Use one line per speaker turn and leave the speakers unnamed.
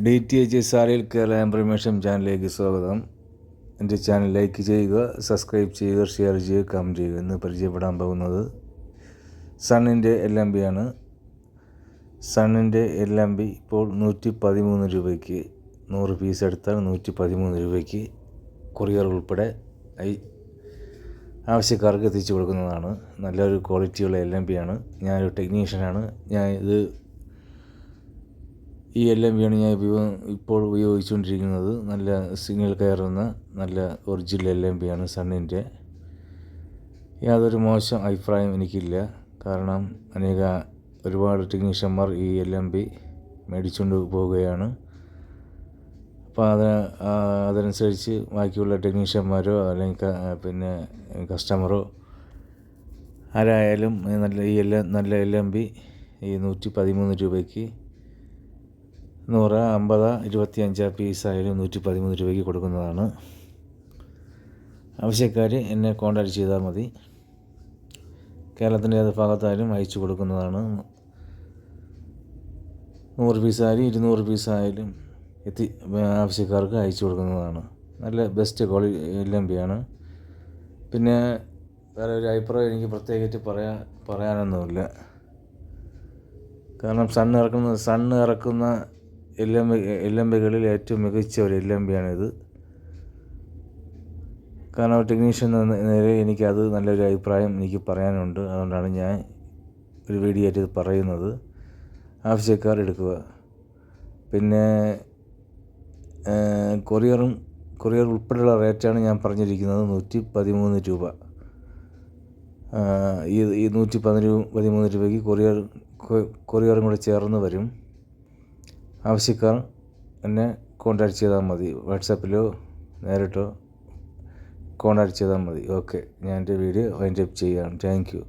DTHSRL Kerala information ചാനലിലേക്ക് സ്വാഗതം. എൻ്റെ ചാനൽ ലൈക്ക് ചെയ്യുക, സബ്സ്ക്രൈബ് ചെയ്യുക, ഷെയർ ചെയ്യുക, കമൻറ്റ് ചെയ്യുക. ഇന്ന് പരിചയപ്പെടാൻ പോകുന്നത് സണ്ണിൻ്റെ LMB ആണ്. സണ്ണിൻ്റെ LMB ഇപ്പോൾ 113 രൂപയ്ക്ക് 100 പീസ് എടുത്താൽ 113 രൂപയ്ക്ക് കൊറിയർ ഉൾപ്പെടെ ആവശ്യക്കാർക്ക് എത്തിച്ചു കൊടുക്കുന്നതാണ്. നല്ലൊരു ക്വാളിറ്റിയുള്ള LMB ആണ്. ഞാനൊരു ടെക്നീഷ്യനാണ്. ഈ LMB ആണ് ഞാൻ ഇപ്പോൾ ഉപയോഗിച്ചുകൊണ്ടിരിക്കുന്നത്. നല്ല സിഗ്നൽ കയറുന്ന നല്ല ഒറിജിനൽ LMB ആണ് സണ്ണിൻ്റെ. യാതൊരു മോശം അഭിപ്രായം എനിക്കില്ല. കാരണം ഒരുപാട് ടെക്നീഷ്യന്മാർ ഈ LMB മേടിച്ചുകൊണ്ട് പോവുകയാണ്. അപ്പോൾ അതനുസരിച്ച് ബാക്കിയുള്ള ടെക്നീഷ്യന്മാരോ അല്ലെങ്കിൽ കസ്റ്റമറോ ആരായാലും നല്ല LMB ഈ 113 രൂപയ്ക്ക് 100, 50, 25 പീസായാലും 113 രൂപയ്ക്ക് കൊടുക്കുന്നതാണ്. ആവശ്യക്കാർ എന്നെ കോൺടാക്റ്റ് ചെയ്താൽ മതി. കേരളത്തിൻ്റെ ഏത് ഭാഗത്തായാലും അയച്ചു കൊടുക്കുന്നതാണ്. 100 പീസായാലും 200 പീസായാലും ആവശ്യക്കാർക്ക് അയച്ചു കൊടുക്കുന്നതാണ്. നല്ല ബെസ്റ്റ് ക്വാളിറ്റി LMB ആണ്. പിന്നെ വേറെ ഒരു അഭിപ്രായം എനിക്ക് പ്രത്യേകിച്ച് പറയാനൊന്നുമില്ല. കാരണം സണ്ണ് ഇറക്കുന്ന LMBകളിൽ ഏറ്റവും മികച്ച ഒരു LMB ആണിത്. കാരണം ടെക്നീഷ്യൻ എന്ന നിലയിൽ എനിക്കത് നല്ലൊരു അഭിപ്രായം എനിക്ക് പറയാനുണ്ട്. അതുകൊണ്ടാണ് ഞാൻ ഒരു വീഡിയോ ആയിട്ട് ഇത് പറയുന്നത്. ആവശ്യക്കാർ എടുക്കുക. പിന്നെ കൊറിയർ ഉൾപ്പെടെയുള്ള റേറ്റാണ് ഞാൻ പറഞ്ഞിരിക്കുന്നത്. 113 രൂപ. ഈ 113 രൂപയ്ക്ക് കൊറിയറും കൂടെ ചേർന്ന് വരും. ആവശ്യക്കാർ എന്നെ കോൺടാക്റ്റ് ചെയ്താൽ മതി. വാട്സാപ്പിലോ നേരിട്ടോ കോൺടാക്റ്റ് ചെയ്താൽ മതി. ഓക്കെ, ഞാൻ എൻ്റെ വീഡിയോ വൈൻഡ് അപ്പ് ചെയ്യുകയാണ്. Thank you.